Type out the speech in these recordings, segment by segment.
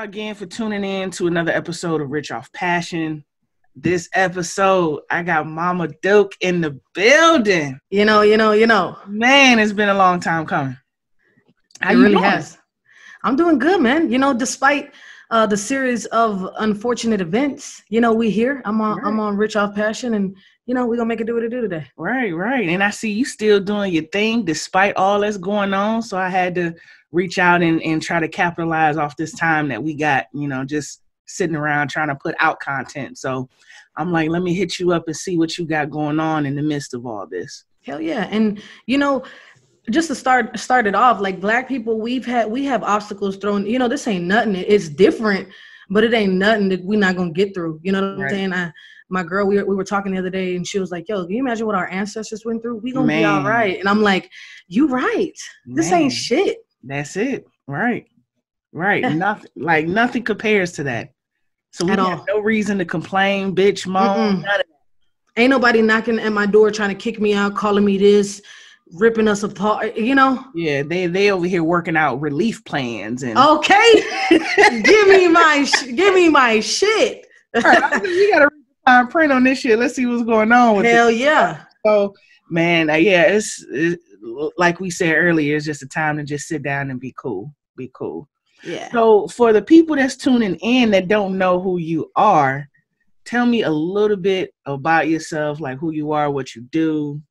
again for tuning in to another episode of Rich Off Passion. This episode, I got Mama Duke in the building. You know. Man, it's been a long time coming. How you really doing? Has. I'm doing good, man. You know, despite the series of unfortunate events, you know, we here. I'm on Rich Off Passion, and you know, we're gonna make it do what it do today. Right. And I see you still doing your thing despite all that's going on. So I had to reach out and try to capitalize off this time that we got, you know, just sitting around trying to put out content. So I'm like, let me hit you up and see what you got going on in the midst of all this. Hell yeah. And you know, just to start it off, like Black people, we have obstacles thrown, you know, this ain't nothing. It's different, but it ain't nothing that we're not gonna get through. You know what I'm saying? My girl, we were talking the other day, and she was like, yo, can you imagine what our ancestors went through? We gonna be all right. And I'm like, you right. This ain't shit. That's it. Right. Nothing compares to that. So we have no reason to complain, bitch, moan, none of that. Ain't nobody knocking at my door trying to kick me out, calling me this, ripping us apart, you know? Yeah, they over here working out relief plans and give me my shit. All right, we gotta read the fine print on this shit. Let's see what's going on with Hell yeah. So man, it's like we said earlier, it's just a time to just sit down and be cool. Yeah. So for the people that's tuning in that don't know who you are, tell me a little bit about yourself, like who you are, what you do.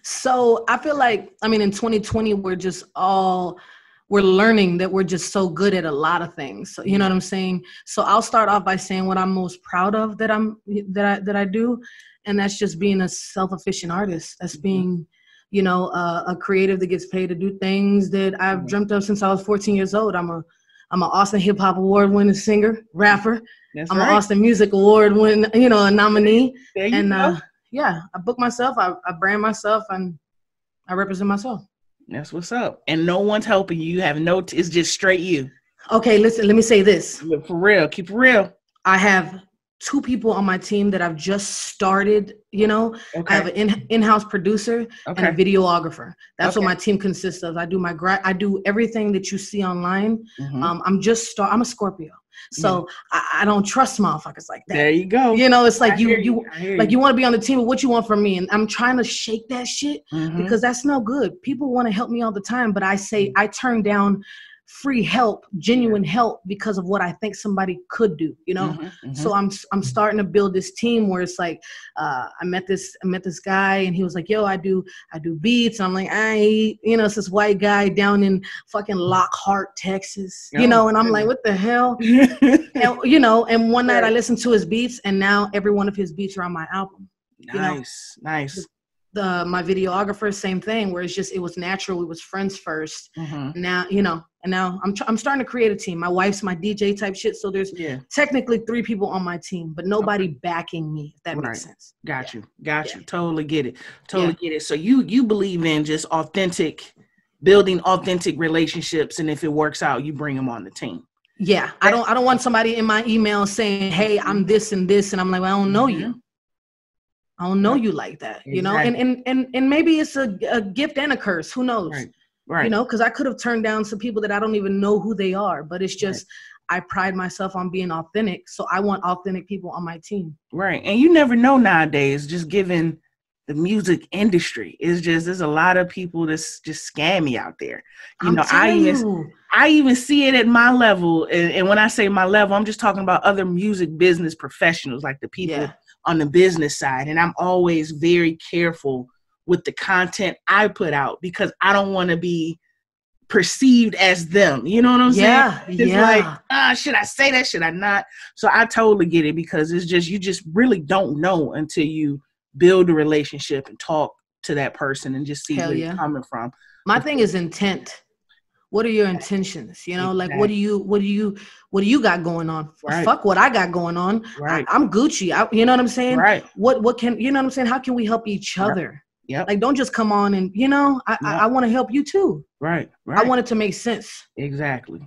So I feel like, I mean, in 2020, we're learning that we're just so good at a lot of things. So, you know what I'm saying? So I'll start off by saying what I'm most proud of that I do. And that's just being a self-efficient artist. That's being, you know, a creative that gets paid to do things that I've dreamt of since I was 14 years old. I'm an Austin Hip Hop Award winning singer, rapper. That's I'm right. an Austin Music Award winning, you know, a nominee. There you go. Yeah, I book myself, I brand myself, and I represent myself. That's what's up. And no one's helping you. You have it's just straight you. Okay, listen, let me say this. For real, keep it real. I have 2 people on my team that I've just started, you know. Okay. I have an in-house producer and a videographer. That's what my team consists of. I do everything that you see online. I'm a Scorpio. So I don't trust motherfuckers like that. There you go. You know, it's like you want to be on the team, but what you want from me? And I'm trying to shake that shit because that's no good. People want to help me all the time, but I say I turn down free help, genuine help, because of what I think somebody could do, you know? So I'm starting to build this team where it's like, I met this guy, and he was like, yo, I do beats. And I'm like, you know, it's this white guy down in fucking Lockhart, Texas, you know? And I'm like, what the hell? And, you know, and one night I listened to his beats, and now every one of his beats are on my album. Nice. My videographer, same thing, where it was natural. We was friends first. Now, you know, and now I'm starting to create a team. My wife's my DJ type shit. So there's technically 3 people on my team, but nobody backing me, if that makes sense. Got you. Totally get it. Get it. So you believe in just building authentic relationships. And if it works out, you bring them on the team. Yeah. I don't want somebody in my email saying, hey, I'm this and this. And I'm like, well, I don't know you. I don't know you like that, you know, and maybe it's a gift and a curse. Who knows? Right. You know, because I could have turned down some people that I don't even know who they are, but it's just, I pride myself on being authentic. So I want authentic people on my team. Right. And you never know nowadays, just given the music industry, there's a lot of people that's just scammy out there. You know, I even see it at my level. And when I say my level, I'm just talking about other music business professionals, like the people on the business side. And I'm always very careful with the content I put out because I don't want to be perceived as them. You know what I'm saying? It's like, should I say that? Should I not? So I totally get it, because it's just, you just really don't know until you build a relationship and talk to that person and just see where you're coming from. My thing is intent. What are your intentions? You know, like, what do you got going on? Fuck what I got going on. I'm Gucci. You know what I'm saying? What can, you know what I'm saying? How can we help each other? Like, don't just come on and, you know, I want to help you too. I want it to make sense. Exactly.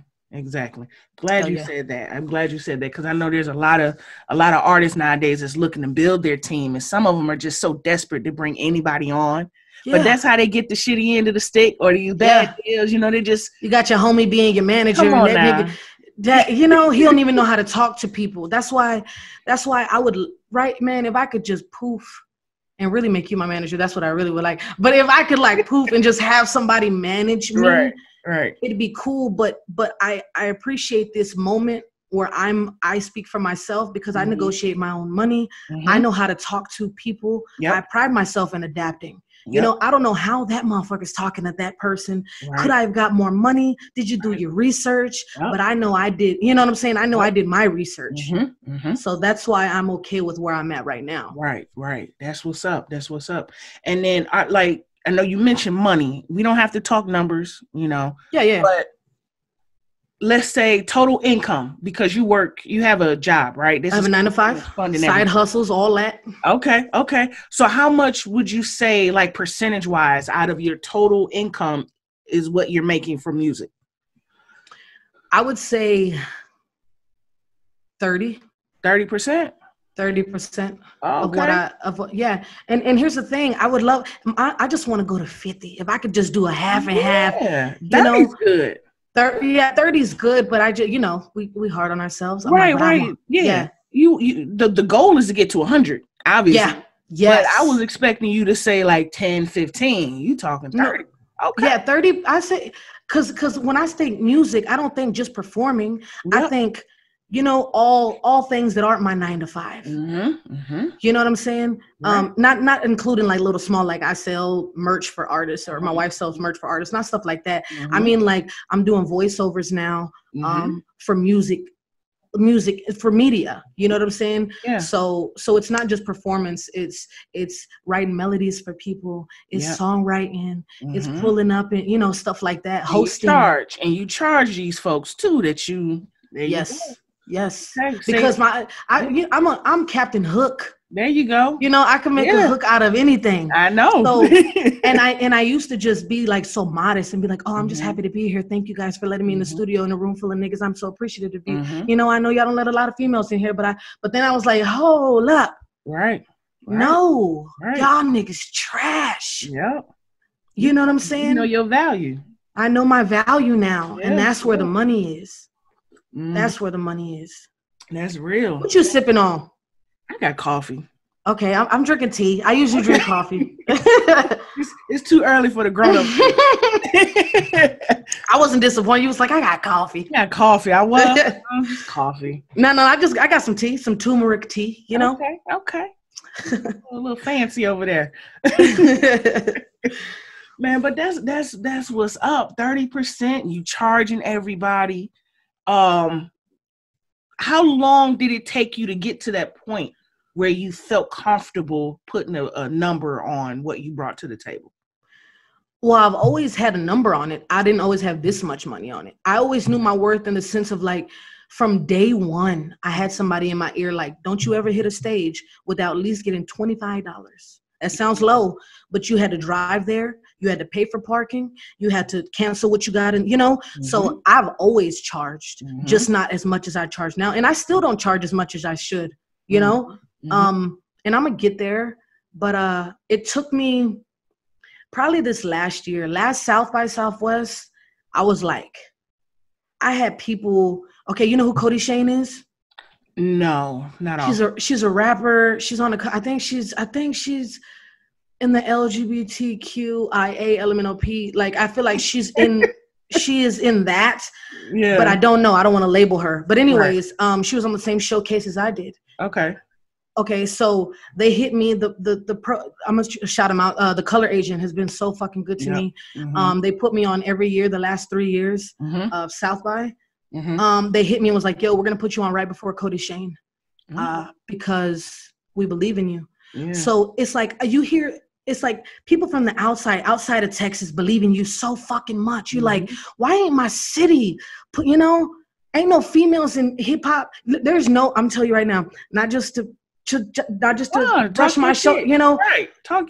Glad you said that. I'm glad you said that, because I know there's a lot of artists nowadays that's looking to build their team, and some of them are just so desperate to bring anybody on. But that's how they get the shitty end of the stick, or the bad deals. You know, you got your homie being your manager. Come on now. That, you know, he don't even know how to talk to people. That's why I would, right, man, if I could just poof and really make you my manager, that's what I really would like. But if I could like poof and just have somebody manage me, right, it'd be cool. But I appreciate this moment where I speak for myself because I negotiate my own money. I know how to talk to people. I pride myself in adapting. You know, I don't know how that motherfucker's talking to that person. Could I have got more money? Did you do your research? But I know I did. You know what I'm saying? I know I did my research. So that's why I'm okay with where I'm at right now. Right. That's what's up. And then I know you mentioned money. We don't have to talk numbers, you know. Yeah. But let's say total income, because you have a job, right? I have a 9 to 5, side hustles, all that. Okay. So how much would you say, like percentage wise, out of your total income is what you're making from music? I would say 30%. 30%? 30% of what yeah. And here's the thing, I just want to go to 50. If I could just do a half and half, you know, good. 30 is good, but I just, you know, we hard on ourselves. Right. Yeah. The goal is to get to 100, obviously. Yeah. Yes. But I was expecting you to say like 10, 15. You talking 30. No. Okay. Yeah, 30. I say, cause when I think music, I don't think just performing. I think, you know, all things that aren't my 9 to 5. You know what I'm saying? Right. Not including like little small, like I sell merch for artists or my wife sells merch for artists, not stuff like that. I mean, like I'm doing voiceovers now for music for media. You know what I'm saying? Yeah. So it's not just performance. It's writing melodies for people. It's songwriting. It's pulling up and, you know, stuff like that. Hosting. You charge these folks too that you. Yes, because I'm Captain Hook. There you go. You know, I can make a hook out of anything. I know. So, and I used to just be like so modest and be like, oh, I'm just happy to be here. Thank you guys for letting me in the studio in a room full of niggas. I'm so appreciative to be. You know, I know y'all don't let a lot of females in here, but then I was like, hold up. Right. No, y'all niggas trash. Yep. You know what I'm saying? You know your value. I know my value now, and that's where the money is. That's where the money is. That's real. What you sipping on? I got coffee. Okay, I'm drinking tea. I usually drink coffee. It's too early for the grown-up. I wasn't disappointed. You was like, I got coffee. I got coffee. I was coffee. No, I got some tea, some turmeric tea, you know? Okay. A little fancy over there. Man, but that's what's up. 30%, you charging everybody. How long did it take you to get to that point where you felt comfortable putting a number on what you brought to the table? Well, I've always had a number on it. I didn't always have this much money on it. I always knew my worth in the sense of like, from day one, I had somebody in my ear like, don't you ever hit a stage without at least getting $25. That sounds low, but you had to drive there. You had to pay for parking. You had to cancel what you got. And, you know, so I've always charged, just not as much as I charge now. And I still don't charge as much as I should, you know? And I'm going to get there. But it took me probably this last South by Southwest, I was like, I had people, okay, you know who Cody Shane is? No, not all. She's a rapper. She's on I think she's in the LGBTQ LMNOP. Like, I feel like she is in that. Yeah. But I don't know. I don't want to label her. But anyways, she was on the same showcase as I did. Okay, so they hit me. I'm gonna shout him out. The Color Agent has been so fucking good to me. They put me on every year the last 3 years of South by. They hit me and was like, yo, we're gonna put you on right before Cody Shane, because we believe in you. Yeah. So it's like it's like people from the outside of Texas believe in you so fucking much. You're like, why ain't my city put, you know, ain't no females in hip hop. There's no, I'm telling you right now, not just to brush my show, you know,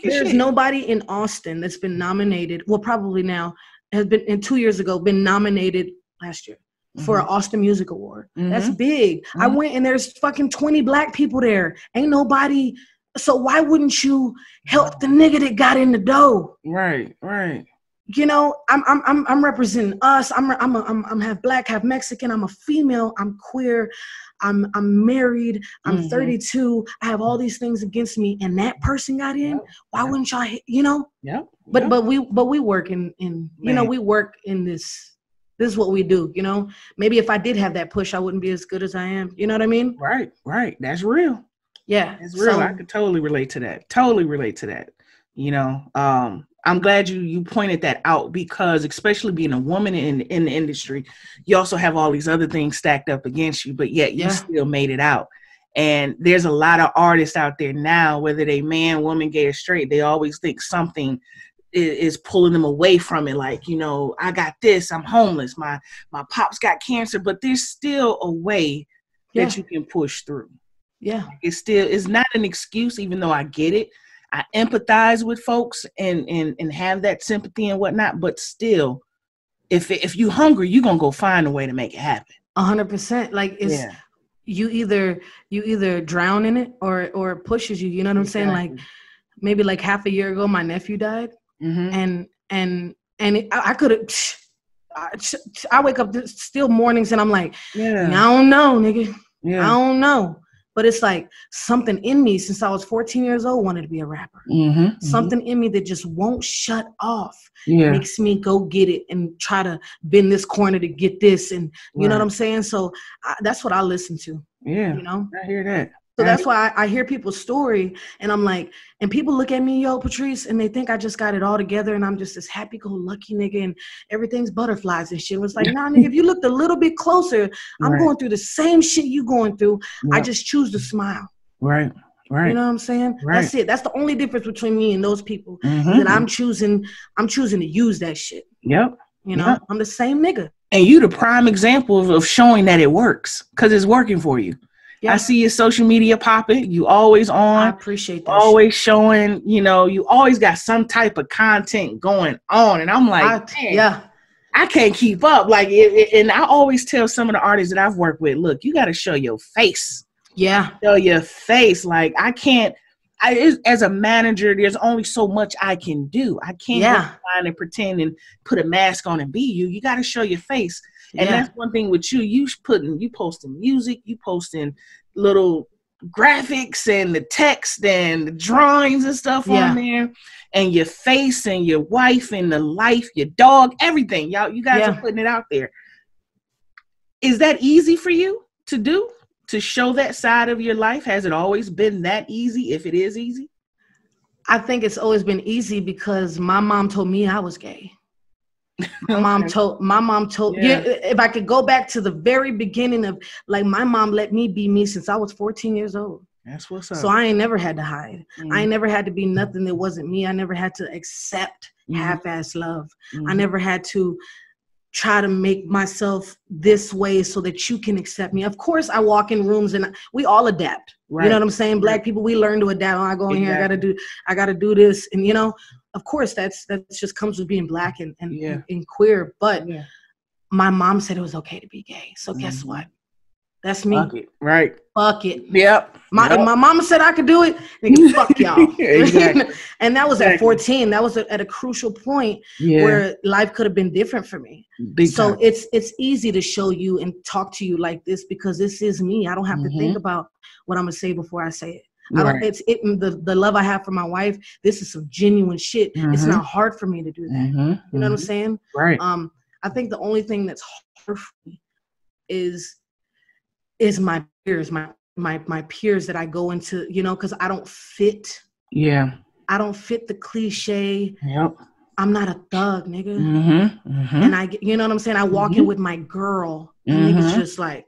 there's nobody in Austin that's been nominated. Well, probably now has been, in 2 years ago, been nominated last year for an Austin Music Award. That's big. I went and there's fucking 20 black people there. Ain't nobody. So why wouldn't you help the nigga that got in the dough? Right. you know, I'm representing us. I'm half black, half Mexican. I'm a female. I'm queer. I'm married. I'm 32. I have all these things against me, and that person got in. Why wouldn't y'all? You know? Yeah. But we work in you know, we work in this. This is what we do. You know, maybe if I did have that push, I wouldn't be as good as I am. You know what I mean? Right. That's real. Yeah, it's real. I could totally relate to that. You know, I'm glad you pointed that out, because especially being a woman in the industry, you also have all these other things stacked up against you, but yet you still made it out. And there's a lot of artists out there now, whether they man, woman, gay, or straight, they always think something is pulling them away from it. Like, you know, I got this, I'm homeless, my pops got cancer, but there's still a way that you can push through. Yeah. It's not an excuse, even though I get it. I empathize with folks and have that sympathy and whatnot, but still, if you hungry, you're gonna go find a way to make it happen. 100%. Like it's you either drown in it or it pushes you. You know what I'm saying? Like maybe like half a year ago, my nephew died, and I could have. I wake up still mornings and I'm like, I don't know, nigga. I don't know. But it's like something in me since I was 14 years old wanted to be a rapper. Something in me that just won't shut off. Makes me go get it and try to bend this corner to get this. And you know what I'm saying? So that's what I listen to. Yeah. You know? I hear that. So that's why I hear people's story and I'm like, and people look at me, yo, Patrice, and they think I just got it all together and I'm just this happy-go-lucky nigga and everything's butterflies and shit. It was like, nah, nigga, if you looked a little bit closer, I'm going through the same shit you going through. I just choose to smile. Right. You know what I'm saying? That's it. That's the only difference between me and those people. That I'm choosing to use that shit. Yep. You know, I'm the same nigga. And you the prime example of showing that it works, because it's working for you. I see your social media popping. You always on. I appreciate that. Always showing, you know, you always got some type of content going on. And I'm like, I can't keep up. Like, and I always tell some of the artists that I've worked with, look, you got to show your face. Yeah. Show your face. Like, I can't, as a manager, there's only so much I can do. I can't go find and pretend and put a mask on and be you. You got to show your face. And that's one thing with you. You posting music, you posting little graphics and the text and the drawings and stuff on there, and your face and your wife and the life, your dog, everything. You guys are putting it out there. Is that easy for you to do? To show that side of your life? Has it always been that easy, if it is easy? I think it's always been easy because my mom told me I was gay. My mom told if I could go back to the very beginning of, like, my mom let me be me since I was 14 years old. That's what's up. So I ain't never had to hide. I ain't never had to be nothing that wasn't me. I never had to accept half-ass love. I never had to try to make myself this way so that you can accept me. Of course, I walk in rooms and we all adapt. You know what I'm saying? Black people, we learn to adapt. I go in here, I gotta do this, and you know. Of course, that just comes with being black and queer. But my mom said it was okay to be gay. So guess what? That's me. Fuck it. Right. Fuck it. Yep. My mama said I could do it. Nigga, fuck y'all. Exactly. And that was at 14. That was at a crucial point where life could have been different for me. So it's easy to show you and talk to you like this because this is me. I don't have to think about what I'm gonna say before I say it. The love I have for my wife, this is some genuine shit. It's not hard for me to do that. You know what I'm saying? Right. I think the only thing that's hard for me is my peers, my peers that I go into, you know, because I don't fit. Yeah. I don't fit the cliche. Yep. I'm not a thug, nigga. And I, you know what I'm saying? I walk in with my girl and niggas just like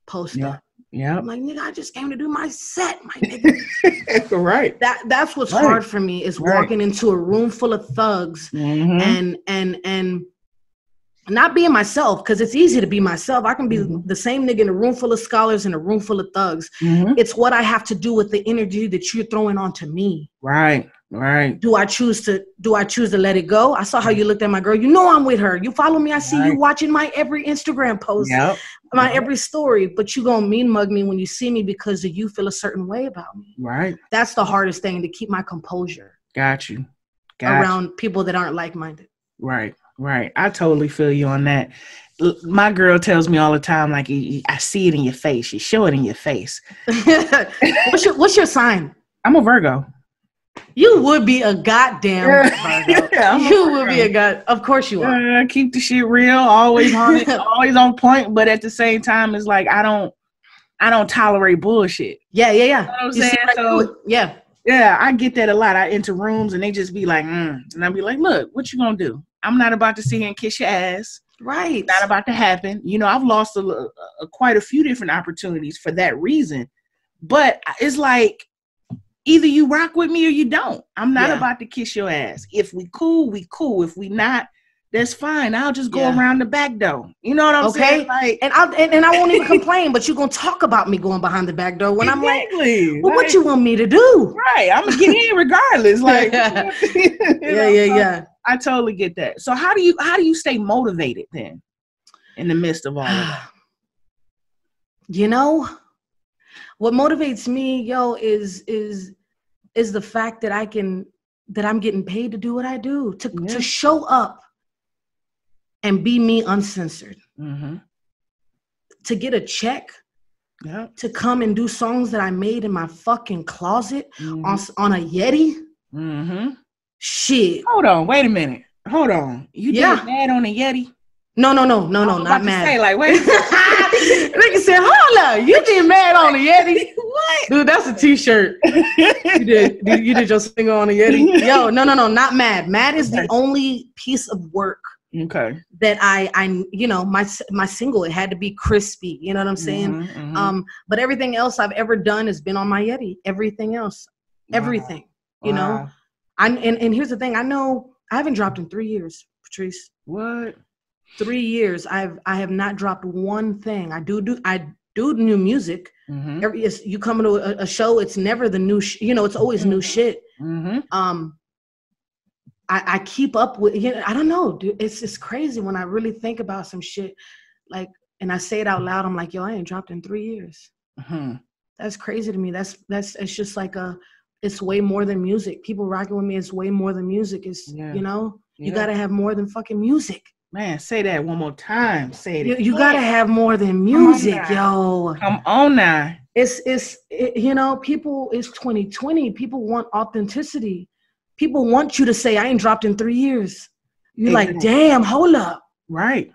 post up. Yeah, I'm like, nigga, I just came to do my set, my nigga. Right. That's what's hard for me is walking into a room full of thugs and not being myself, because it's easy to be myself. I can be the same nigga in a room full of scholars and a room full of thugs. It's what I have to do with the energy that you're throwing onto me. Right. Right. Do I choose to let it go? I saw how you looked at my girl. You know I'm with her. You follow me. I see you watching my every Instagram post, my every story. But you gonna mean mug me when you see me because you feel a certain way about me. Right. That's the hardest thing, to keep my composure. Got you. Around people that aren't like-minded. Right. I totally feel you on that. My girl tells me all the time, like, I see it in your face. You show it in your face. What's your sign? I'm a Virgo. You would be a goddamn Virgo. You would be a god. Of course you are. Keep the shit real, always on it, always on point. But at the same time, it's like I don't tolerate bullshit. Yeah. You know what I'm saying? So yeah, I get that a lot. I enter rooms and they just be like, and I'll be like, look, what you gonna do? I'm not about to sit here and kiss your ass. Right. It's not about to happen. You know, I've lost quite a few different opportunities for that reason. But it's like, either you rock with me or you don't. I'm not about to kiss your ass. If we cool, we cool. If we not, that's fine. I'll just go around the back door. You know what I'm saying? Like, and I won't even complain, but you're going to talk about me going behind the back door when I'm like, well, what you want me to do? Right. I'm going to get in regardless. Like, yeah. I totally get that. So how do you stay motivated then in the midst of all of that? You know, what motivates me, is the fact that I'm getting paid to do what I do, to show up and be me uncensored, to get a check, to come and do songs that I made in my fucking closet on a Yeti. Shit. Hold on, wait a minute. Hold on. You did mad on a Yeti? No, not mad. Say, like, wait. Nigga said, hold up, you did mad on a Yeti? What? Dude, that's a t-shirt. You did your single on a Yeti? Yo, no, not mad. Mad is the only piece of work that I you know, my single, it had to be crispy, you know what I'm saying? But everything else I've ever done has been on my Yeti. Everything else. Everything. You know? And here's the thing, I know I haven't dropped in 3 years, Patrice. What? 3 years. I have not dropped one thing. I do new music. You come into a show, it's never the new it's always new shit. I keep up with, I don't know, dude, it's crazy when I really think about some shit, like, and I say it out loud, I'm like, yo, I ain't dropped in 3 years. That's crazy to me. It's just like it's way more than music. People rocking with me, it's way more than music. It's you gotta have more than fucking music. Man, say that one more time. Say it. You gotta have more than music, yo. Come on now. It's people, it's 2020. People want authenticity. People want you to say, I ain't dropped in 3 years. You're like, damn, hold up. Right.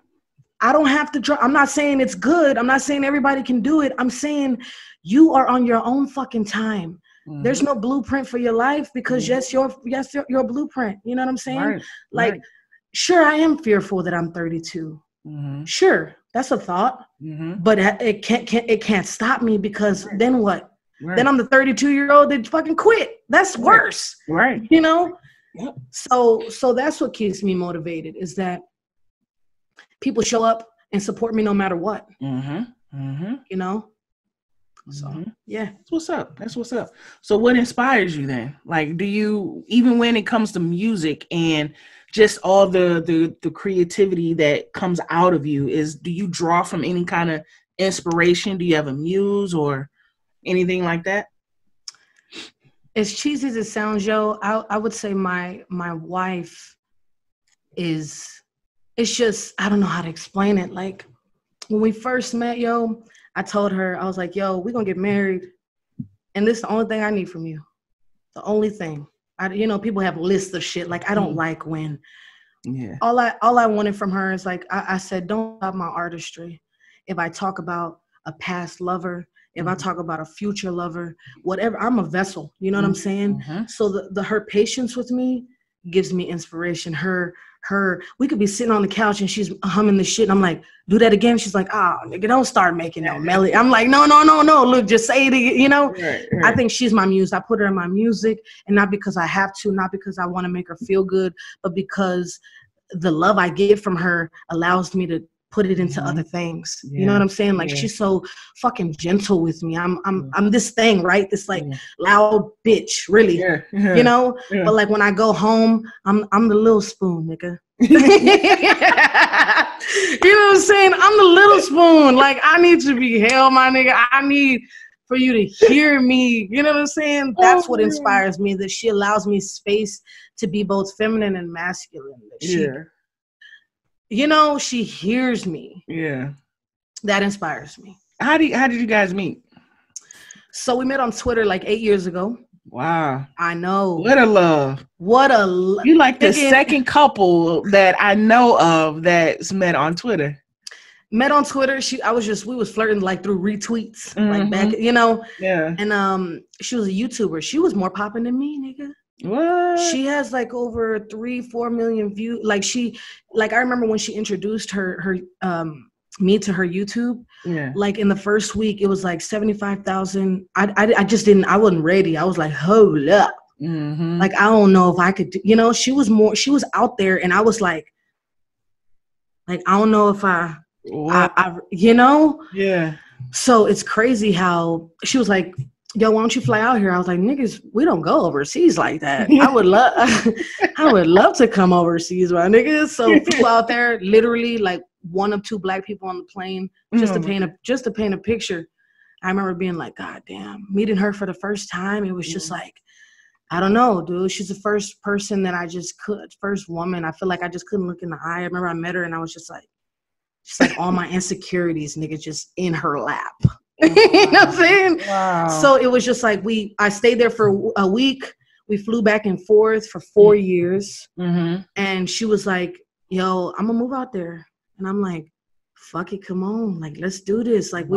I don't have to drop. I'm not saying it's good. I'm not saying everybody can do it. I'm saying you are on your own fucking time. There's no blueprint for your life because your blueprint. You know what I'm saying? Right. Sure, I am fearful that I'm 32. Sure, that's a thought. But it can't stop me because then what? Then I'm the 32-year-old that fucking quit. That's worse. Right. You know? So that's what keeps me motivated, is that people show up and support me no matter what. You know? So that's what's up. So what inspires you then? Like, do you, even when it comes to music and just all the creativity that comes out of you, do you draw from any kind of inspiration? Do you have a muse or anything like that? As cheesy as it sounds, yo, I would say my wife it's just, I don't know how to explain it. Like, when we first met, yo, I told her, I was like, yo, we're going to get married. And this is the only thing I need from you. The only thing. People have lists of shit. Like, I don't like when. Yeah. All I wanted from her is, like, I said, don't stop my artistry. If I talk about a past lover, if I talk about a future lover, whatever, I'm a vessel. You know what I'm saying? So her patience with me gives me inspiration. We could be sitting on the couch and she's humming the shit. And I'm like, do that again. She's like, nigga, don't start making no melody. I'm like, no. Look, just say it again. Right. I think she's my muse. I put her in my music, and not because I have to, not because I want to make her feel good, but because the love I get from her allows me to put it into other things. You know what I'm saying? Like, she's so fucking gentle with me. I'm this thing, right? This like loud bitch, really. You know? But like when I go home, I'm the little spoon, nigga. You know what I'm saying? I'm the little spoon. Like, I need to be held, my nigga. I need for you to hear me. You know what I'm saying? That's what inspires me, that she allows me space to be both feminine and masculine. you know, she hears me. Yeah. That inspires me. How did you guys meet? So we met on Twitter like 8 years ago. Wow. I know. What a love. You like the second couple that I know of that's met on Twitter. Met on Twitter. We was flirting like through retweets, like back, you know. Yeah. And she was a YouTuber. She was more popping than me, nigga. What? She has like over 3-4 million views. Like I remember when she introduced her me to her YouTube. Yeah. Like in the first week, it was like 75,000. I wasn't ready. I was like, hold up. Mm-hmm. Like, I don't know if I could do, you know, she was out there, and I was like, I don't know if I you know? Yeah. So it's crazy how she was like, yo, why don't you fly out here? I was like, niggas, we don't go overseas like that. I would love to come overseas, my niggas. So flew out there, literally like one of 2 black people on the plane, just to paint a picture. I remember being like, God damn, meeting her for the first time. It was just like, I don't know, dude. She's the first person that first woman. I feel like I just couldn't look in the eye. I remember I met her and I was just like all my insecurities, nigga, just in her lap. You know what I'm saying? Wow. So it was just like I stayed there for a week. We flew back and forth for 4 years. Mm-hmm. And she was like, yo, I'm gonna move out there. And I'm like, fuck it, come on. Like, let's do this. Like,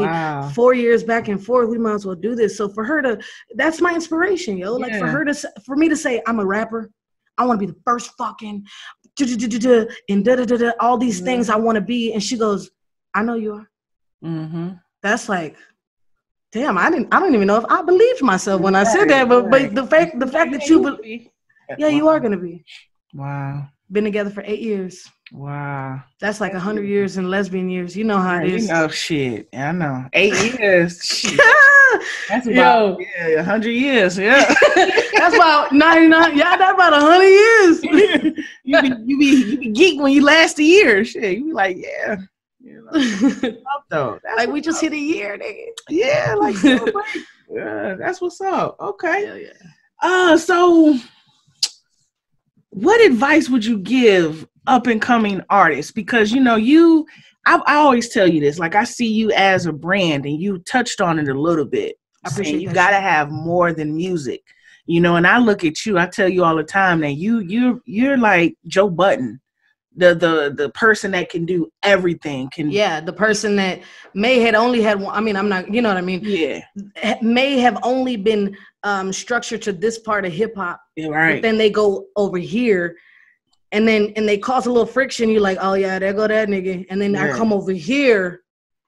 4 years back and forth, we might as well do this. So for her that's my inspiration, yo. Like for me to say, I'm a rapper. I want to be the first fucking and all these things I want to be. And she goes, I know you are. Mm-hmm. That's like, damn, I don't even know if I believed myself when I said that, but the fact that you believe, you are gonna be. Wow. Been together for 8 years. Wow. That's like 100 years in lesbian years. You know how it is. You know, shit. I know. 8 years. Shit. That's about 100 years. Yeah. That's about 99. Yeah, that's about 100 years. you be geek when you last a year. Shit. You be like, yeah. You know, though. Like we just hit a year, nigga. Yeah, like yeah, that's what's up. Okay. Hell yeah. So what advice would you give up and coming artists? Because you know, I always tell you this, like I see you as a brand, and you touched on it a little bit. I appreciate you gotta have more than music. You know, and I look at you, I tell you all the time that you're like Joe Budden. The person that can do everything the person that may had only had one, I mean, I'm not, you know what I mean? Yeah. May have only been structured to this part of hip hop. Yeah, right. But then they go over here and they cause a little friction. You're like, oh yeah, there go that nigga. And then I come over here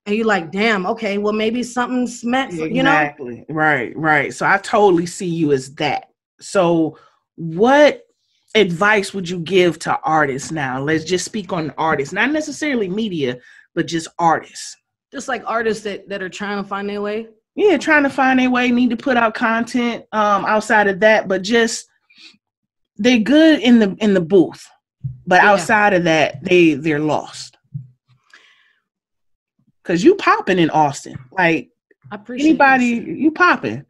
and you're like, damn, okay, well maybe something's meant for, you know? Exactly. Right. So I totally see you as that. So what advice would you give to artists now? Let's just speak on artists, not necessarily media, but just artists. Just like artists that are trying to find their way. Yeah, trying to find their way, need to put out content outside of that, but just they're good in the booth, but outside of that, they're lost. Cause you popping in Austin, like I appreciate anybody, you popping.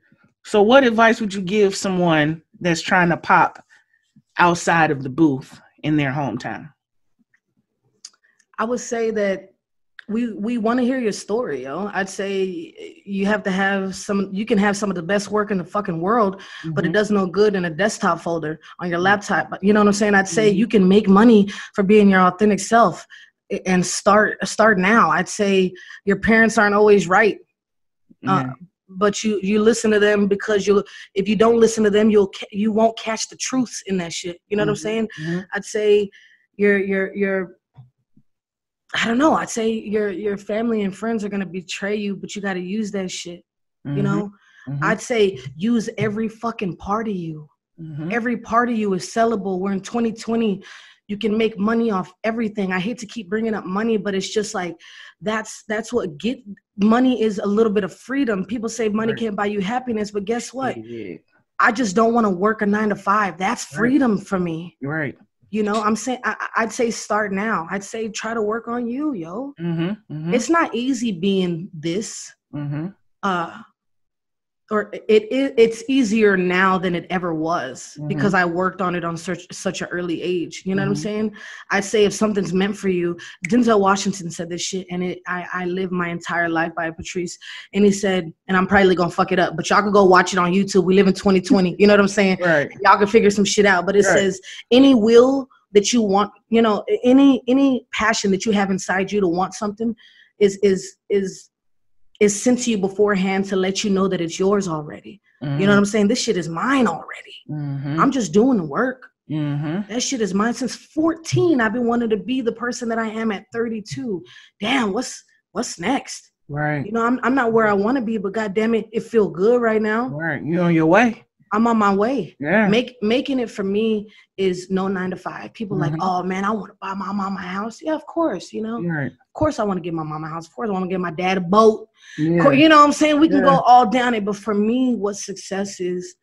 So what advice would you give someone that's trying to pop outside of the booth in their hometown? I would say that we want to hear your story, yo. I'd say you have to have you can have some of the best work in the fucking world, but it does no good in a desktop folder on your laptop. You know what I'm saying? I'd say you can make money for being your authentic self and start now. I'd say your parents aren't always right. But you listen to them, because if you don't listen to them, you won't catch the truths in that shit. You know what I'm saying? I'd say I don't know. I'd say your family and friends are gonna betray you, but you got to use that shit. You know? I'd say use every fucking part of you. Every part of you is sellable. We're in 2020. You can make money off everything. I hate to keep bringing up money, but it's just like that's what money is, a little bit of freedom. People say money can't buy you happiness, but guess what? I just don't want to work a 9 to 5. That's freedom for me. Right. You know, I'm saying I'd say start now. I'd say try to work on you, yo. It's not easy being this. it's easier now than it ever was because I worked on it on such an early age. You know what I'm saying? I say if something's meant for you, Denzel Washington said this shit, and I live my entire life by Patrice. And he said, and I'm probably gonna fuck it up, but y'all can go watch it on YouTube. We live in 2020. You know what I'm saying? Right. Y'all can figure some shit out. But it says any will that you want, you know, any passion that you have inside you to want something is sent to you beforehand to let you know that it's yours already. You know what I'm saying? This shit is mine already. I'm just doing the work. That shit is mine since 14. I've been wanting to be the person that I am at 32. Damn, what's next? Right. You know, I'm not where I want to be, but God damn it, it feel good right now. Right. You're on your way. I'm on my way. Yeah. Making it for me is no 9 to 5. People like, oh man, I want to buy my mama a house. Yeah, of course, you know. Right. Of course I want to get my mama a house. Of course I want to get my dad a boat. Yeah. You know what I'm saying? We can go all down it. But for me, what success is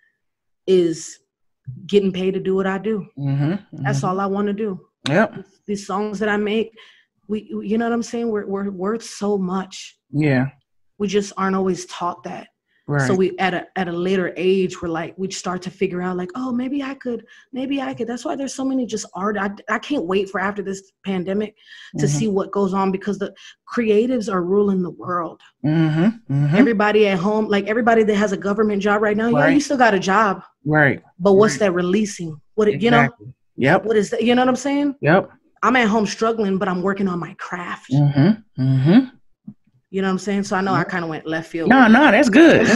getting paid to do what I do. That's all I want to do. Yep. These songs that I make, we you know what I'm saying? We're worth so much. Yeah. We just aren't always taught that. Right. So we at a later age, we start to figure out like, oh, maybe I could. That's why there's so many just art. I can't wait for after this pandemic to see what goes on, because the creatives are ruling the world. Everybody at home, like everybody that has a government job right now, yeah, you still got a job. Right. But what's that releasing? What you know? Yep. What is that? You know what I'm saying? Yep. I'm at home struggling, but I'm working on my craft. You know what I'm saying? So I know I kind of went left field. No, that's good.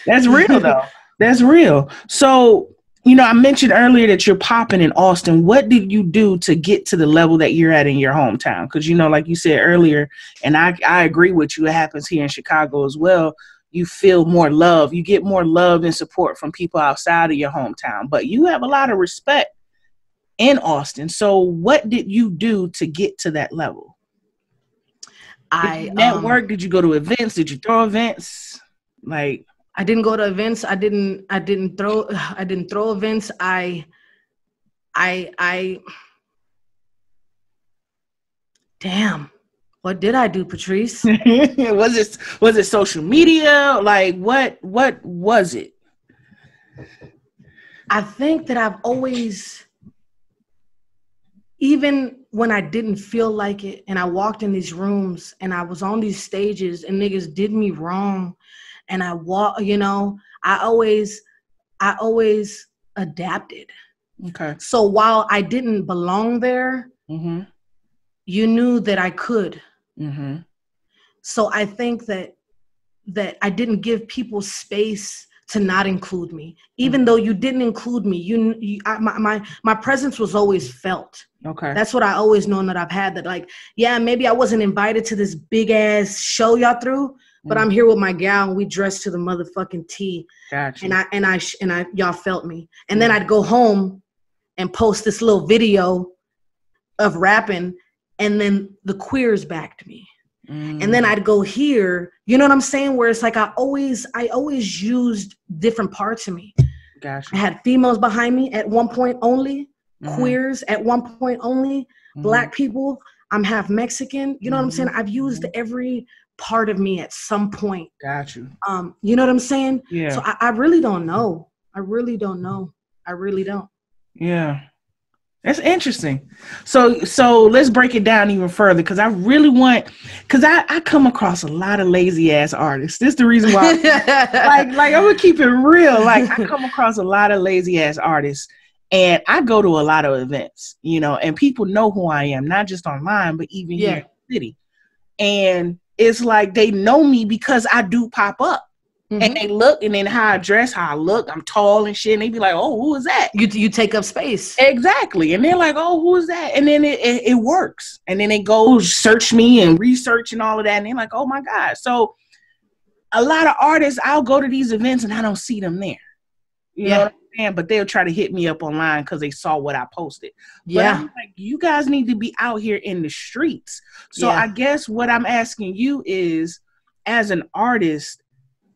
That's real, though. That's real. So, you know, I mentioned earlier that you're popping in Austin. What did you do to get to the level that you're at in your hometown? Because, you know, like you said earlier, and I agree with you, it happens here in Chicago as well. You feel more love. You get more love and support from people outside of your hometown. But you have a lot of respect in Austin. So what did you do to get to that level? Did you network? Did you go to events? Did you throw events? Like, I didn't go to events. I didn't throw events. Damn. What did I do, Patrice? Was it social media? Like what was it? I think that I've always, even when I didn't feel like it, and I walked in these rooms and I was on these stages and niggas did me wrong, and I always adapted. Okay. So while I didn't belong there, you knew that I could. So I think that I didn't give people space to not include me, even though you didn't include me. My presence was always felt. Okay, that's what I always known that I've had. That like, yeah, maybe I wasn't invited to this big ass show y'all threw, but I'm here with my gal and we dressed to the motherfucking T. Gotcha. And y'all felt me. And then I'd go home and post this little video of rapping, and then the queers backed me. And then I'd go here, you know what I'm saying? Where it's like I always used different parts of me. Gotcha. I had females behind me at one point only, queers at one point only, Black people. I'm half Mexican. You know what I'm saying? I've used every part of me at some point. Got you. You know what I'm saying? Yeah. So I really don't know. I really don't. Yeah. That's interesting. So let's break it down even further, because I really want, because I come across a lot of lazy ass artists. This is the reason why, like I'm gonna keep it real. Like I come across a lot of lazy ass artists, and I go to a lot of events, you know, and people know who I am, not just online, but even here in the city. And it's like they know me because I do pop up. And they look, and then how I dress, how I look, I'm tall and shit, and they be like, oh, who is that? You take up space. Exactly. And they're like, oh, who is that? And then it works. And then they go search me and research and all of that, and they're like, oh my God. So a lot of artists, I'll go to these events and I don't see them there. You know what I'm saying? But they'll try to hit me up online because they saw what I posted. But I'm like, you guys need to be out here in the streets. So I guess what I'm asking you is, as an artist,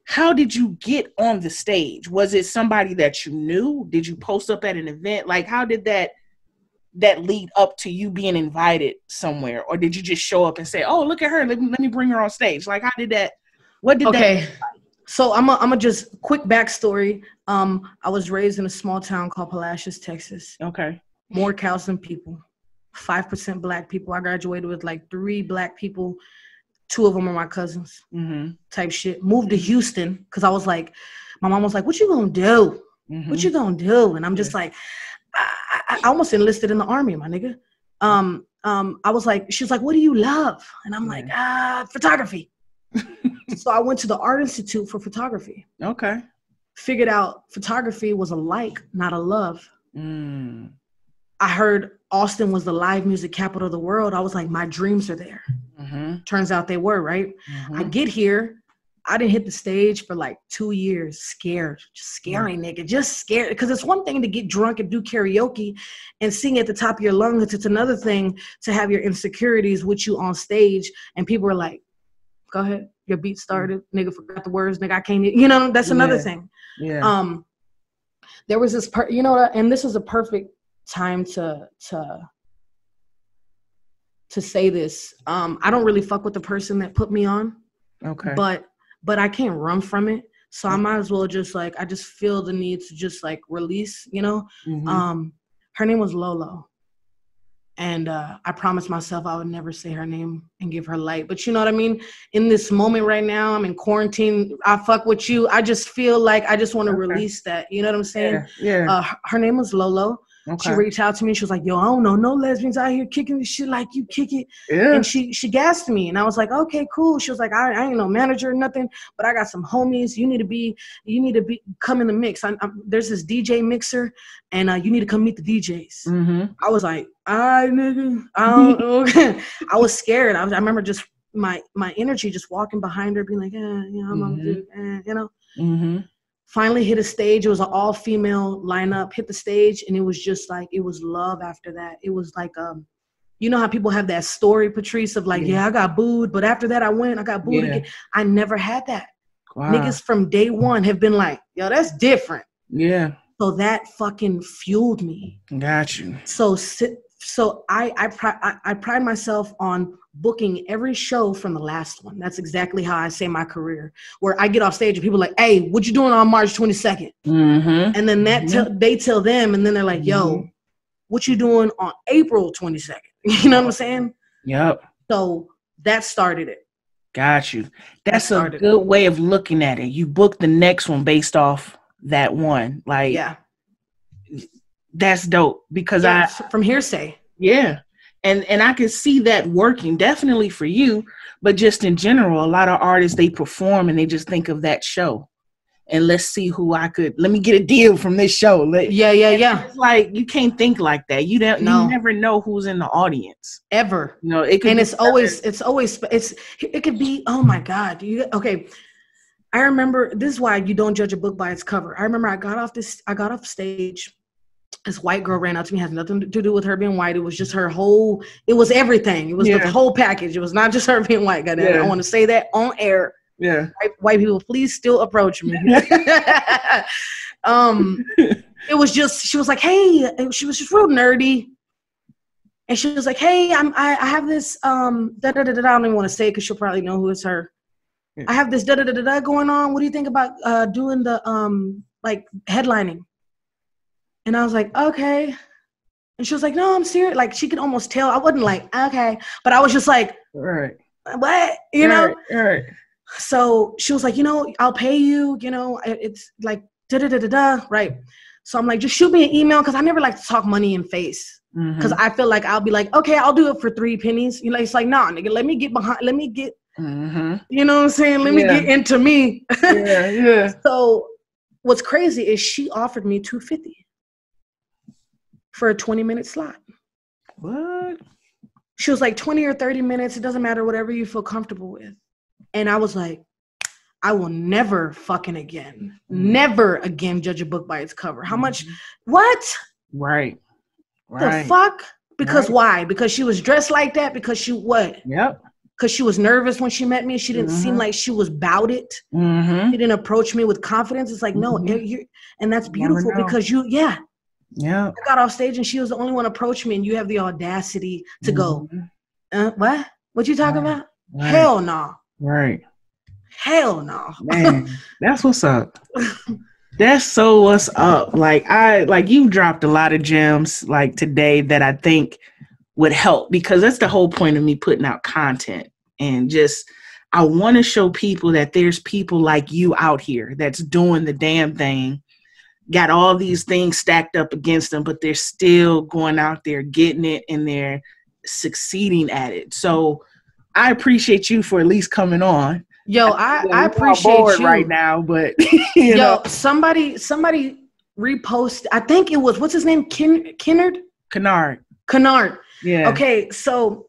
how did you get on the stage? Was it somebody that you knew? Did you post up at an event? Like, how did that lead up to you being invited somewhere? Or did you just show up and say, oh, look at her, let me bring her on stage? Like, how did that, what did that look like? So I'm a just quick backstory. I was raised in a small town called Palacios, Texas. Okay. More cows than people. 5% black people. I graduated with like 3 black people. 2 of them are my cousins. Type shit. Moved to Houston because I was like, my mom was like, "What you gonna do? What you gonna do?" And I'm just like, I almost enlisted in the army, my nigga. I was like, she was like, "What do you love?" And I'm like, photography. So I went to the Art Institute for photography. Okay. Figured out photography was a like, not a love. I heard Austin was the live music capital of the world. I was like, my dreams are there. Turns out they were, right? I get here. I didn't hit the stage for like 2 years, scared, just scary nigga, just scared. Because it's one thing to get drunk and do karaoke and sing at the top of your lungs. It's another thing to have your insecurities with you on stage. And people are like, go ahead, your beat started, nigga forgot the words, nigga, I can't, you know, that's another thing. Yeah. There was this, you know, and this is a perfect time to say this. I don't really fuck with the person that put me on. Okay. But I can't run from it. So I might as well just like, I just feel the need to just like release, you know? Her name was Lolo. And I promised myself I would never say her name and give her light. But you know what I mean? In this moment right now, I'm in quarantine. I fuck with you. I just feel like I just want to release that. You know what I'm saying? Yeah. Her name was Lolo. Okay. She reached out to me. She was like, "Yo, I don't know no lesbians out here kicking this shit like you kick it." Yeah. And she gassed me. And I was like, "Okay, cool." She was like, I ain't no manager or nothing, but I got some homies. You need to come in the mix. There's this DJ mixer, and you need to come meet the DJs. I was like, "All right, nigga." I was scared. I remember just my energy just walking behind her, being like, you know. Finally hit a stage. It was an all-female lineup. Hit the stage, and it was just like, it was love after that. It was like, you know how people have that story, Patrice, of like, I got booed, but after that I got booed again. I never had that. Wow. Niggas from day one have been like, yo, that's different. Yeah. So that fucking fueled me. Got you. So I pride myself on booking every show from the last one. That's exactly how I say my career, where I get off stage and people are like, "Hey, what you doing on March 22nd?" And then they tell them, and then they're like, "Yo, what you doing on April 22nd?" You know what I'm saying? Yep. So that started it. Got you. That's a good way of looking at it. You book the next one based off that one. Like, that's dope because from hearsay. Yeah. And I could see that working definitely for you, but just in general, a lot of artists, they perform and they just think of that show and let's see let me get a deal from this show. It's like, you can't think like that. You never know who's in the audience ever. You know, it could it could be, oh my God. Okay. I remember, this is why you don't judge a book by its cover. I remember I got off stage. This white girl ran out to me. It has nothing to do with her being white. It was just it was everything. It was the whole package. It was not just her being white. I want to say that on air. Yeah. White people, please still approach me. It was just, she was like, "Hey," she was just real nerdy. And she was like, "Hey, I have this, I don't even want to say it because she'll probably know who it's her. I have this going on. What do you think about doing the, like headlining?" And I was like, "Okay." And she was like, "No, I'm serious." Like, she could almost tell. I wasn't like, "Okay." But I was just like, "Right. What?" You know? Right. So she was like, "I'll pay you, it's like, right." So I'm like, "Just shoot me an email." Cause I never like to talk money in face. Cause I feel like I'll be like, "Okay, I'll do it for 3 pennies." It's like, "Nah, nigga, let me get, you know what I'm saying? Let me get into me." Yeah. So what's crazy is she offered me $250 for a 20-minute slot. What? She was like, 20 or 30 minutes. It doesn't matter, whatever you feel comfortable with. And I was like, I will never fucking again, never again judge a book by its cover. How much? What? Right. The fuck? Because why? Because she was dressed like that? Because she what? Yep. Because she was nervous when she met me. She didn't seem like she was about it. She didn't approach me with confidence. It's like, no, and that's beautiful because I got off stage and she was the only one approached me, and you have the audacity to go, what? What you talking about? Hell no. Right. Hell no. Man, that's what's up. That's so what's up. Like you dropped a lot of gems like today that I think would help, because that's the whole point of me putting out content. And just, I want to show people that there's people like you out here that's doing the damn thing, got all these things stacked up against them, but they're still going out there getting it and they're succeeding at it. So I appreciate you for at least coming on. Yo, I appreciate you right now, but yo, know. somebody reposted. I think it was, what's his name? Kennard. Yeah. Okay, so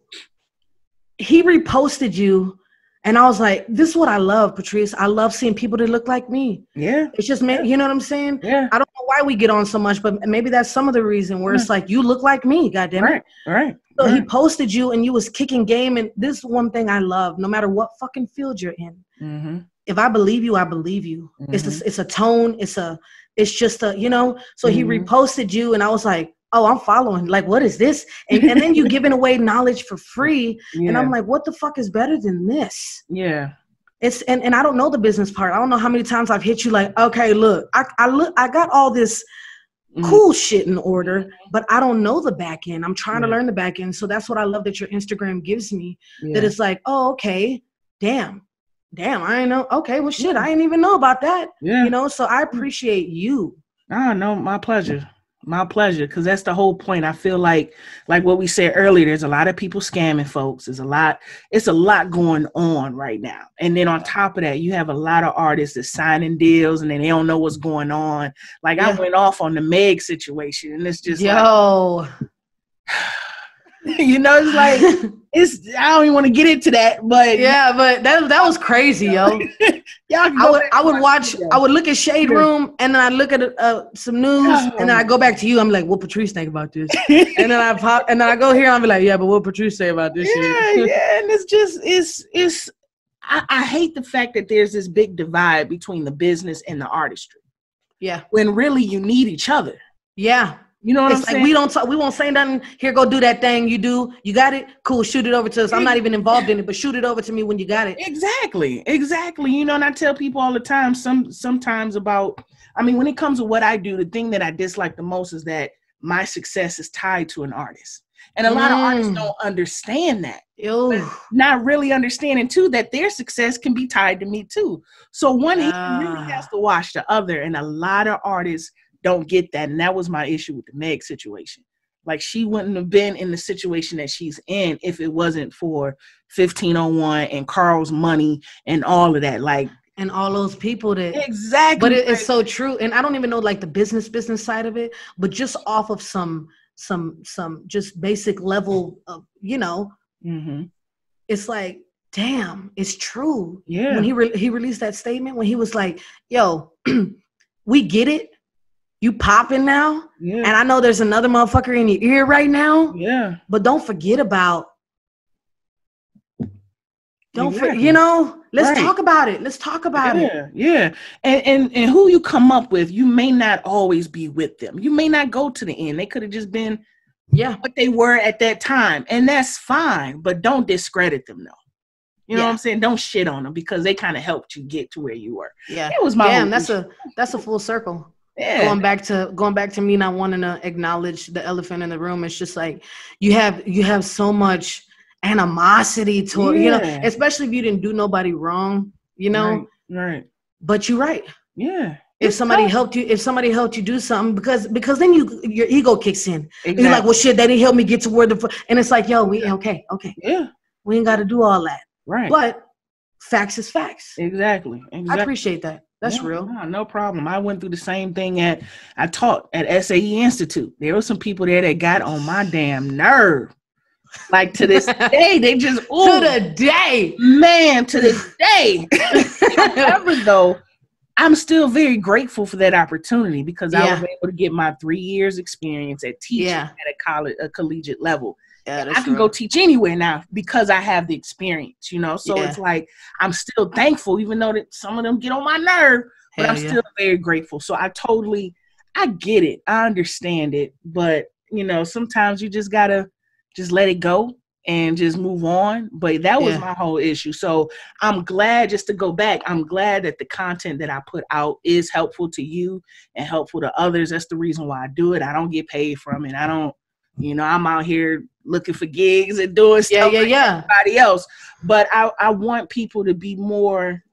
he reposted you, and I was like, "This is what I love, Patrice. I love seeing people that look like me." Yeah. It's just, man, you know what I'm saying? Yeah. I don't know why we get on so much, but maybe that's some of the reason where it's like, you look like me, goddammit. Right. So he posted you, and you was kicking game, and this is one thing I love, no matter what fucking field you're in. Mm-hmm. If I believe you, I believe you. Mm-hmm. It's a tone. It's just a, you know. So he reposted you, and I was like, oh, I'm following. Like, what is this? And then you giving away knowledge for free, and I'm like, what the fuck is better than this? Yeah. It's and I don't know the business part. I don't know how many times I've hit you like, okay, look, I got all this cool shit in order, but I don't know the back end. I'm trying to learn the back end. So that's what I love that your Instagram gives me. That it's like, oh, okay, damn, I ain't know. Okay, well, shit, I didn't even know about that. Yeah. You know, so I appreciate you. Oh, no, my pleasure. My pleasure, because that's the whole point. I feel like what we said earlier, there's a lot of people scamming folks. It's a lot going on right now. And then on top of that, you have a lot of artists that signing deals and then they don't know what's going on. Like I went off on the Meg situation, and it's just like, you know, it's like I don't even want to get into that, but yeah, but that was crazy, yo. I would look at Shade Room, and then I look at some news, and then I go back to you. I'm like, what Patrice think about this? And then I go here, I'm like, yeah, but what Patrice say about this shit? Yeah, and it's just I hate the fact that there's this big divide between the business and the artistry. Yeah, when really you need each other. Yeah. You know what I'm saying? We won't say nothing. Here, go do that thing. You got it? Cool, shoot it over to us. I'm not even involved in it, but shoot it over to me when you got it. Exactly. You know, and I tell people all the time, sometimes about, I mean, when it comes to what I do, the thing that I dislike the most is that my success is tied to an artist. And a lot of artists don't understand that. Not really understanding, too, that their success can be tied to me, too. So one really has to watch the other, and a lot of artists don't get that. And that was my issue with the Meg situation. Like, she wouldn't have been in the situation that she's in if it wasn't for 1501 and Carl's money and all of that. Like, and all those people that exactly. But it's so true. And I don't even know like the business side of it, but just off of some just basic level of, you know, it's like, damn, it's true. Yeah. When he released that statement, when he was like, yo, we get it. You popping now, and I know there's another motherfucker in your ear right now. Yeah, but don't forget about. You know. Let's talk about it. Let's talk about it. Yeah, and who you come up with, you may not always be with them. You may not go to the end. They could have just been, what they were at that time, and that's fine. But don't discredit them, though. You know what I'm saying? Don't shit on them because they kind of helped you get to where you were. Yeah, it was my. And that's a full circle. Yeah. Going back to me not wanting to acknowledge the elephant in the room. It's just like you have so much animosity toward you know, especially if you didn't do nobody wrong, you know. Right. But you're right. Yeah. If somebody helped you do something, because then your ego kicks in. Exactly. And you're like, well, shit, they didn't help me get to where and it's like, yo, okay. Yeah. We ain't got to do all that. Right. But facts is facts. Exactly. I appreciate that. That's real. No problem. I went through the same thing I taught at SAE Institute. There were some people there that got on my damn nerve. Like to this day, they just to the day. Man, to this day. However, though, I'm still very grateful for that opportunity because I was able to get my 3 years experience at teaching at a collegiate level. Yeah, I can go teach anywhere now because I have the experience, you know? So it's like, I'm still thankful, even though that some of them get on my nerve, but I'm still very grateful. So I get it. I understand it. But, you know, sometimes you just gotta just let it go and just move on. But that was my whole issue. So I'm glad, just to go back, I'm glad that the content that I put out is helpful to you and helpful to others. That's the reason why I do it. I don't get paid from it. I don't, you know, I'm out here looking for gigs and doing stuff like everybody else. But I want people to be more,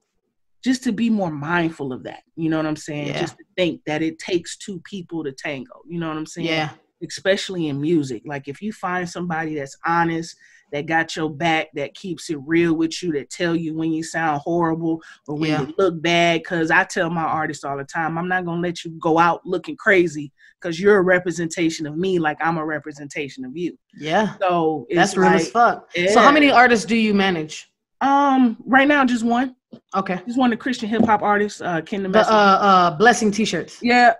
just to be more mindful of that. You know what I'm saying? Just to think that it takes two people to tango. You know what I'm saying? Yeah. Especially in music. Like if you find somebody that's honest, that got your back, that keeps it real with you, that tell you when you sound horrible or when you look bad. Because I tell my artists all the time, I'm not going to let you go out looking crazy because you're a representation of me like I'm a representation of you. Yeah. So that's real as fuck. Yeah. So how many artists do you manage? Right now, just one. Okay. He's one of the Christian hip hop artists, Ken Blessing t-shirts. Yeah.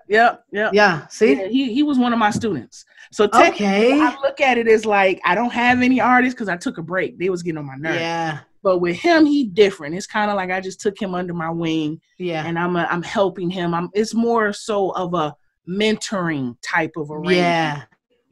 See? Yeah, he was one of my students. So technically, I look at it as like I don't have any artists because I took a break. They was getting on my nerves. Yeah. But with him, he different. It's kind of like I just took him under my wing. Yeah. And I'm helping him. It's more so of a mentoring type of arrangement. Yeah.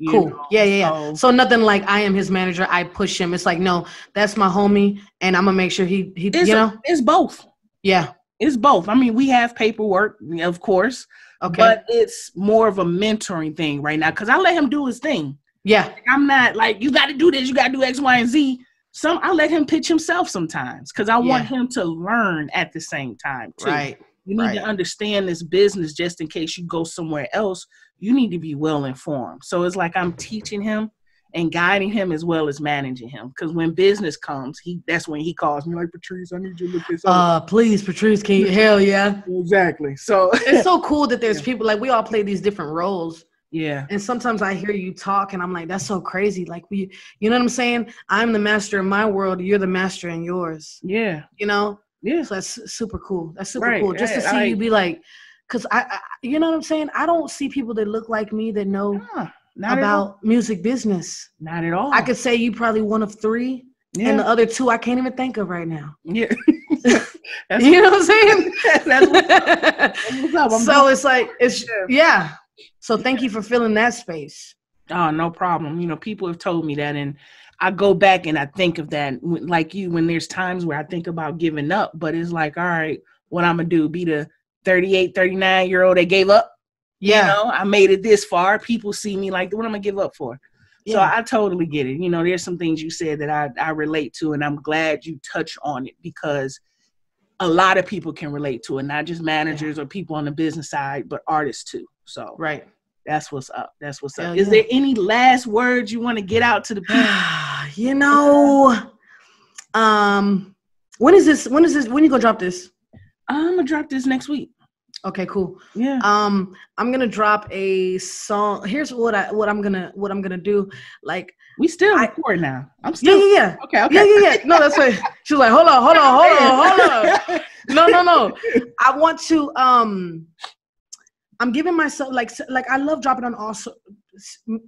Cool. Yeah. So nothing like I am his manager, I push him. It's like, no, that's my homie, and I'm gonna make sure he it's both. Yeah. It's both. I mean, we have paperwork, of course. Okay. But it's more of a mentoring thing right now because I let him do his thing. Yeah. I'm not like, you got to do this, you got to do X, Y, and Z. I let him pitch himself sometimes because I want him to learn at the same time too. Right. You need to understand this business just in case you go somewhere else. You need to be well informed. So it's like I'm teaching him and guiding him as well as managing him. Because when business comes, that's when he calls me like, Patrice, I need you to look this up. Please, Patrice, can you? Hell yeah. Exactly. So it's so cool that there's people like we all play these different roles. Yeah. And sometimes I hear you talk and I'm like, that's so crazy. Like you know what I'm saying? I'm the master in my world. You're the master in yours. Yeah. You know? Yeah. So that's super cool. That's super cool. Just to see you be like, because I, you know what I'm saying? I don't see people that look like me that know about music business. Not at all. I could say you probably one of three, and the other two I can't even think of right now. Yeah. You know what I'm saying? That's what's up. So it's like, So thank you for filling that space. Oh, no problem. You know, people have told me that, and I go back and I think of that, like you, when there's times where I think about giving up, but it's like, all right, what I'm going to do, be the 38, 39-year-old that gave up? Yeah. You know, I made it this far. People see me like, what am I going to give up for? Yeah. So I totally get it. You know, there's some things you said that I relate to, and I'm glad you touch on it because a lot of people can relate to it, not just managers or people on the business side, but artists too. So that's what's up. That's what's up. Is there any last words you want to get out to the people? You know, when is this? When you gonna drop this? I'm gonna drop this next week. Okay, cool. Yeah. I'm gonna drop a song. Here's what I'm gonna do. Like we still record now. I'm still Okay. Yeah. No, that's right. She's like, hold on. No. I want to I'm giving myself like I love dropping on all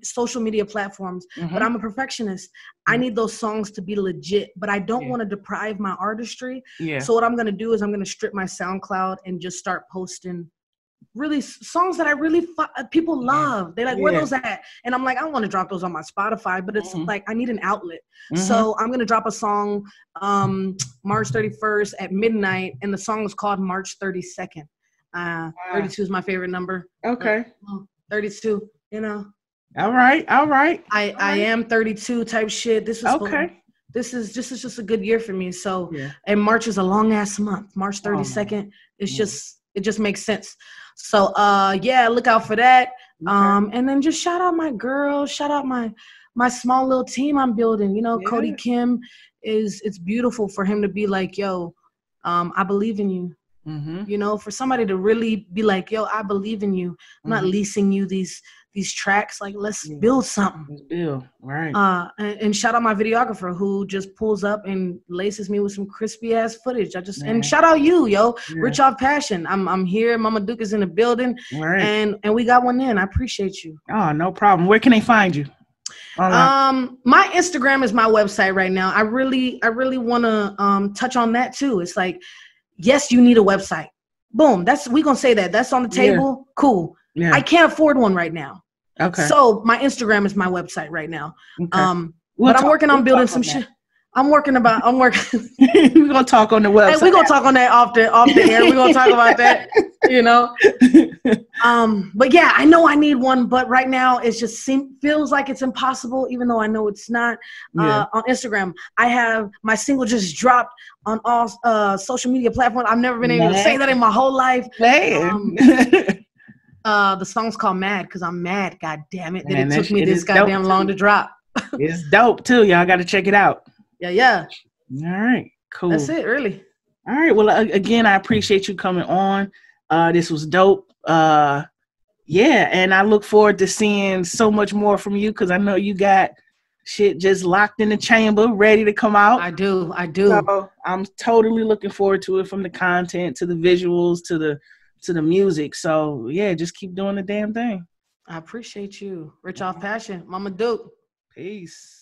social media platforms, but I'm a perfectionist. I need those songs to be legit, but I don't want to deprive my artistry. Yeah. So what I'm going to do is I'm going to strip my SoundCloud and just start posting really songs that I really people love. They're like, where those at? And I'm like, I don't want to drop those on my Spotify, but it's like I need an outlet. So I'm going to drop a song March 31st at midnight, and the song is called March 32nd. 32 is my favorite number. Okay. 32, you know. All right. I am 32 type shit. This is just a good year for me. So and March is a long ass month. March 32nd. It just makes sense. So look out for that. Okay. And then just shout out my girls, shout out my small little team I'm building. You know, Cody Kim it's beautiful for him to be like, yo, I believe in you. You know, for somebody to really be like, yo, I believe in you. I'm not leasing you these tracks. Like, let's build something. Let's build, right. And shout out my videographer who just pulls up and laces me with some crispy ass footage. And shout out you, yo, Rich Off Passion. I'm here. Mama Duke is in the building, and we got one in. I appreciate you. Oh, no problem. Where can they find you? My Instagram is my website right now. I really want to touch on that too. It's like, yes, you need a website. Boom. We gonna say that. That's on the table. Yeah. Cool. Yeah. I can't afford one right now. Okay. So my Instagram is my website right now. Okay. But I'm working on building some shit. I'm working. We're gonna talk on the website. Hey, we're gonna talk on that off the air. We're gonna talk about that, you know. But yeah, I know I need one, but right now it just feels like it's impossible, even though I know it's not. On Instagram, I have my single just dropped on all social media platforms. I've never been able to say that in my whole life. The song's called Mad because I'm mad. God damn it! That it took me this goddamn long to drop. It's dope too. Y'all got to check it out. Yeah. All right. Cool. That's it, really. All right. Well, again, I appreciate you coming on. This was dope. And I look forward to seeing so much more from you because I know you got shit just locked in the chamber, ready to come out. I do. So I'm totally looking forward to it, from the content to the visuals to the music. So yeah, just keep doing the damn thing. I appreciate you. Rich off passion. Mama Duke. Peace.